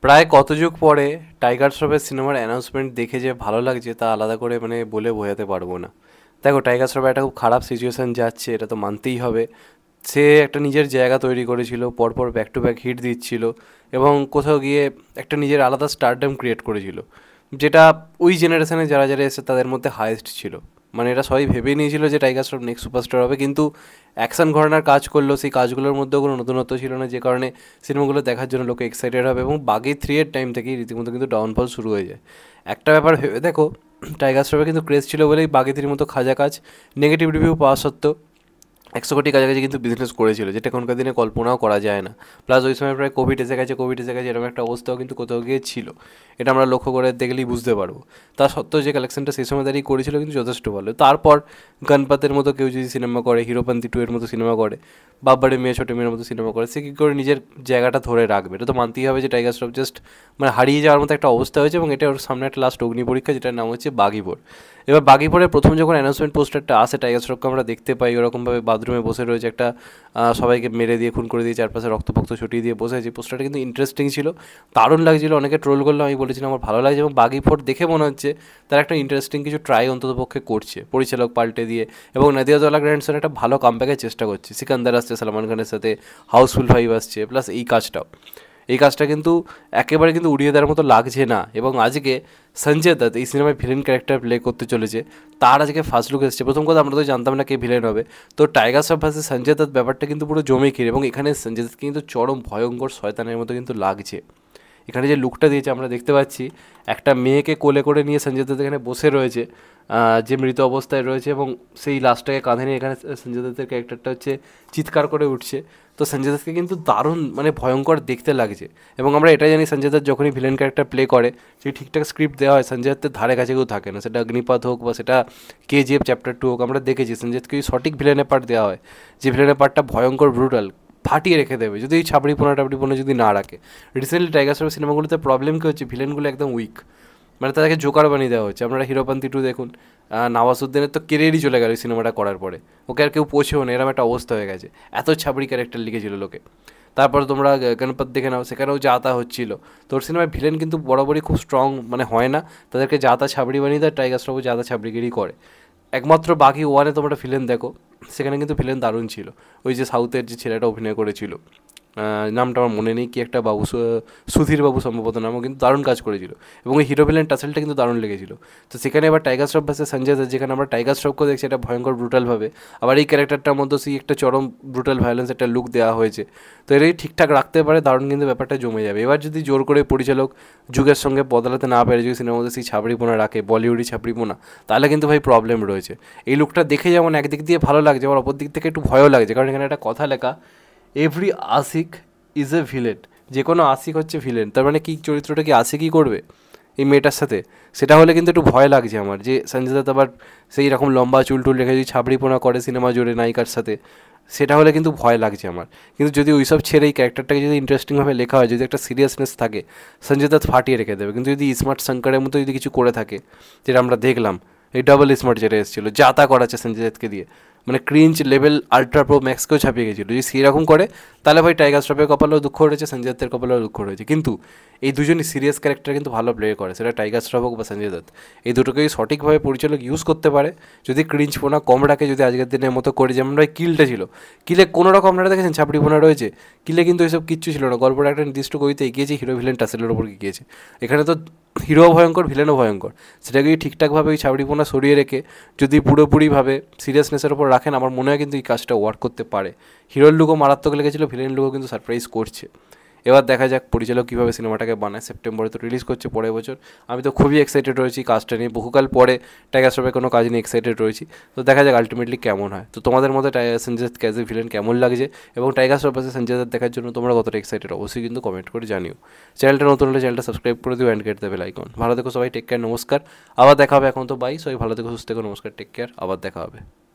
প্রায় কত যুগ পরে টাইগার শ্রফের সিনেমার অ্যানাউন্সমেন্ট দেখে যে ভালো লাগছে তা আলাদা করে বলে বোঝাতে পারবো না। দেখো, টাইগার শ্রফ একটা খুব খারাপ সিচুয়েশান যাচ্ছে, এটা তো মানতেই হবে। সে একটা নিজের জায়গা তৈরি করেছিল, পরপর ব্যাক টু ব্যাক হিট দিচ্ছিল এবং কোথাও গিয়ে একটা নিজের আলাদা স্টারডাম ক্রিয়েট করেছিল, যেটা ওই জেনারেশনে যারা যারা এসে তাদের মধ্যে হায়েস্ট ছিল। এরা সবাই ভেবেই নিয়েছিল যে টাইগার শ্রফ নেক্সট সুপারস্টার হবে, কিন্তু অ্যাকশন ঘরানার কাজ করলো, সেই কাজগুলোর মধ্যেও কোনো নতুনত্ব ছিল না, যে কারণে সিনেমাগুলো দেখার জন্য লোকে এক্সাইটেড হবে এবং বাগি 3 এর টাইম থেকেই রীতিমতো কিন্তু ডাউনফল শুরু হয়ে যায়। একটা ব্যাপার ভেবে দেখো, টাইগার শ্রফের কিন্তু ক্রেজ ছিল বলেই বাগি 3 মতো খাজা কাজ নেগেটিভ রিভিউ পাওয়া সত্ত্বেও 100 কোটি কাছাকাছি কিন্তু বিজনেস করেছিল, যেটা এখনকার দিনে কল্পনাও করা যায় না। প্লাস ওই সময় প্রায় কোভিড এসে গেছে এরকম একটা অবস্থাও কিন্তু কোথাও গিয়ে ছিল। এটা আমরা লক্ষ্য করে দেখলেই বুঝতে পারবো। তা সত্ত্বেও যে কালেকশনটা সেই সময় দাঁড়িয়ে করেছিল কিন্তু যথেষ্ট ভালো। তারপর গণপতের মতো কেউ যদি সিনেমা করে, হিরোপন্থী 2 এর মতো সিনেমা করে, বাব্বারে মেয়ে ছোটো মেয়ের মতো সিনেমা করে, সে কী করে নিজের জায়গাটা ধরে রাখবে? এটা তো মানতেই হবে যে টাইগার শ্রফ জাস্ট হারিয়ে যাওয়ার মতো একটা অবস্থা হয়েছে এবং এটা ওর সামনে একটা লাস্ট অগ্নি পরীক্ষা, যেটার নাম হচ্ছে বাগিপুর। এবার বাগিপুরের প্রথম যখন অ্যানাউন্সমেন্ট পোস্টারটা আসে, টাইগার শ্রফকে আমরা দেখতে পাই ওরকমভাবে বাথরুমে বসে রয়েছে, একটা সবাইকে মেরে দিয়ে খুন করে দিয়ে চারপাশে রক্তপক্ত ছুটিয়ে দিয়ে বসে আছে। পোস্টারটা কিন্তু ইন্টারেস্টিং ছিল, দারুণ লাগছিল, অনেকে ট্রোল করলো, আমি বলেছিলাম আমার ভালো লাগছে। এবং বাগিপুর দেখে মনে হচ্ছে তারা একটা ইন্টারেস্টিং কিছু ট্রাই অন্ততপক্ষে করছে, পরিচালক পাল্টে দিয়ে। এবং নাদিয়াদওয়ালা গ্র্যান্ডসন একটা ভালো কামব্যাকের চেষ্টা করছে, সিকান্দার আসছে সালমান খানের সাথে, হাউসফুল 5 আসছে, প্লাস এই কাজটা কিন্তু একেবারে কিন্তু উড়িয়ে দেওয়ার মতো লাগছে না। এবং আজকে সঞ্জয় দত্ত এই সিনেমায় ভিলেন ক্যারেক্টার প্লে করতে চলেছে, তার আজকে ফার্স্ট লুক এসেছে। প্রথম কথা, আমরা তো জানতাম না কে ভিলেন হবে। তো টাইগার শ্রফ ভার্সেস সঞ্জয় দত্ত ব্যাপারটা কিন্তু পুরো জমে খির, এবং এখানে সঞ্জয় দত্তকে কিন্তু চরম ভয়ঙ্কর শয়তানের মতো কিন্তু লাগছে। এখানে যে লুকটা দিয়েছে আমরা দেখতে পাচ্ছি, একটা মেয়েকে কোলে করে নিয়ে সঞ্জয় দত্ত এখানে বসে রয়েছে, যে মৃত অবস্থায় রয়েছে, এবং সেই লাশটাকে কাঁধে নিয়ে এখানে সঞ্জয় দত্তের ক্যারেক্টারটা হচ্ছে চিৎকার করে উঠছে। তো সঞ্জয় দত্তকে কিন্তু দারুণ ভয়ঙ্কর দেখতে লাগছে। এবং আমরা এটাই জানি, সঞ্জয় দত্ত যখনই ভিলেন ক্যারেক্টার প্লে করে, যদি ঠিকঠাক স্ক্রিপ্ট দেওয়া হয়, সঞ্জয় দত্তের ধারে কাছে কেউ থাকে না। সেটা অগ্নিপথ হোক বা সেটা KGF চ্যাপ্টার 2 হোক, আমরা দেখেছি সঞ্জয় দত্তকে সঠিক ভিলেনের পার্ট দেওয়া হয়, যে ভিলেনের পার্টটা ভয়ঙ্কর ব্রুটাল, ফাটিয়ে রেখে দেবে, যদি এই টাবড়িপোনা যদি না রাখে। রিসেন্টলি টাইগার শ্রফের সিনেমাগুলোতে প্রবলেম কী হচ্ছে, ভিলেনগুলো একদম উইক, তাদেরকে জোকার বানিয়ে দেওয়া হচ্ছে। আপনারা হিরোপন্থী 2 দেখুন, নওয়াজুদ্দিনের তো কেরিয়ারই চলে গেল এই সিনেমাটা করার পরে, ওকে আর কেউ পৌঁছেও না, এরকম একটা অবস্থা হয়ে গেছে। এত ছাবড়ি ক্যারেক্টার লিখেছিল লোকে। তারপর তোমরা গণপত দেখে নাও, সেখানেও যা তা হচ্ছিল। তোর সিনেমায় ভিলেন কিন্তু বরাবরই খুব স্ট্রং হয় না, তাদেরকে যা তা ছাবড়ি বানিয়ে দেয়। টাইগার শ্রফও যা তা ছাবড়িগিরি করে। একমাত্র বাকি 1-এ তোমরা ভিলেন দেখো, সেখানে কিন্তু ভিলেন দারুণ ছিল। ওই যে সাউথের যে ছেলেটা অভিনয় করেছিল, নামটা আমার মনে নেই, কি একটা বাবু, সুধীর বাবু সম্ভবত নামও, কিন্তু দারুণ কাজ করেছিল। এবং ওই হিরো ভিলেন টাসেলটা কিন্তু দারুণ লেগেছিল। তো সেখানে এবার টাইগার শ্রফ ভার্সেস সঞ্জয় দত্ত, যেখানে আমরা টাইগার শ্রফকেও দেখছি এটা ভয়ঙ্কর ব্রুটালভাবে, আবার এই ক্যারেক্টারটার মধ্যে সেই একটা চরম ব্রুটাল ভায়োলেন্স একটা লুক দেওয়া হয়েছে। তো এটাই ঠিকঠাক রাখতে পারে, দারুণ কিন্তু ব্যাপারটা জমে যাবে। এবার যদি জোর করে পরিচালক যুগের সঙ্গে বদলাতে না পারে, যদি সিনেমার মধ্যে সেই ছাবড়িপোনা রাখে, বলিউডি ছাবড়িপোনা, তাহলে কিন্তু ভাই প্রবলেম রয়েছে। এই লুকটা দেখে যেমন একদিক দিয়ে ভালো লাগছে, আবার অপর দিক থেকে একটু ভয়ও লাগছে, কারণ এখানে একটা কথা লেখা, এভরি আশিক ইজ এ ভিলেন। যে কোনো আশিক হচ্ছে ভিলেন। তার মানে কি, চরিত্রটা কি আশিকই করবে এই মেয়েটার সাথে? সেটা হলে কিন্তু একটু ভয় লাগছে আমার, যে সঞ্জয় দত্ত আবার সেই রকম লম্বা চুল টুল রেখে যদি ছাবড়িপোনা করে সিনেমা জুড়ে নায়িকার সাথে, সেটা হলে কিন্তু ভয় লাগছে আমার। কিন্তু যদি ওইসব ছেড়ে এই ক্যারেক্টারটাকে যদি ইন্টারেস্টিংভাবে লেখা হয়, যদি একটা সিরিয়াসনেস থাকে, সঞ্জয় দত্ত ফাটিয়ে রেখে দেবে। কিন্তু যদি স্মার্ট শঙ্করের মতো যদি কিছু করে থাকে, যেটা আমরা দেখলাম, এই ডাবল স্মার্ট যেটা এসেছিলো, যা তা করাচ্ছে সঞ্জয় দত্তকে দিয়ে, ক্রিঞ্চ লেভেল আলট্রা প্রো ম্যাক্সকেও ছাপিয়ে গেছিলো, যদি সেরকম করে, তাহলে ভাই টাইগার শ্রফের কপালেও দুঃখ রয়েছে, সঞ্জয় দত্তের কপালেও দুঃখ রয়েছে। কিন্তু এই দুজনই সিরিয়াস ক্যারেক্টার কিন্তু ভালো প্লে করে, সেটা টাইগার শ্রফ হোক বা সঞ্জয় দত্ত। এই দুটোকেই সঠিকভাবে পরিচালক ইউজ করতে পারে, যদি ক্রিঞ্চ পোনা কম রাখে, যদি আজকের দিনের মতো করে, যেমন ভাই কিলটা ছিল, কিলে কোনো রকম আপনারা দেখেছেন ছাপড়ি পোনা রয়েছে, কিলে কিন্তু এইসব কিচ্ছু ছিল না। গল্পটা একটা নির্দিষ্ট গতিতে এগিয়েছে, হিরো ভিলেন টাসেলের ওপর গিয়েছে। এখানে তো হিরো ভয়ঙ্কর, ভিলেনও ভয়ঙ্কর। সেটাকে ঠিকঠাকভাবে ওই ছাবড়িপোনা সরিয়ে রেখে যদি পুরোপুরিভাবে সিরিয়াসনেসের ওপর রাখেন, আমার মনে হয় কিন্তু এই কাজটা ওয়ার্ক করতে পারে। হিরোর লুকও মারাত্মক লেগেছিলো, ভিলেন লুকও কিন্তু সারপ্রাইজ করছে। এবার দেখা যাক পরিচালক কীভাবে সিনেমাটাকে বানায়। সেপ্টেম্বরে তো রিলিজ করছে পরের বছর। আমি তো খুবই এক্সাইটেড রয়েছি কাজটা নিয়ে, বহুকাল পরে টাইগার শ্রফের কোনো কাজ নিয়ে এক্সাইটেড রয়েছি। তো দেখা যাক আলটিমেটলি কেমন হয়। তো তোমাদের মধ্যে Sanjay Dutta as a villain কেমন লাগছে, এবং টাইগার শ্রফ ভার্সেস সঞ্জয় দত্ত দেখার জন্য তোমরা কতটা এক্সাইটেড, অবশ্যই কিন্তু কমেন্ট করে জানিও। চ্যানেলটা নতুন হলে চ্যানেলটা সাবস্ক্রাইব করে দিও, and get the bell icon. ভালো থেকো সবাই, টেক কেয়ার, নমস্কার, আবার দেখা হবে। এখন তো বাই, সবাই ভালো থেকো, সুস্থ থেকো, নমস্কার, টেক কেয়ার, আবার দেখা হবে।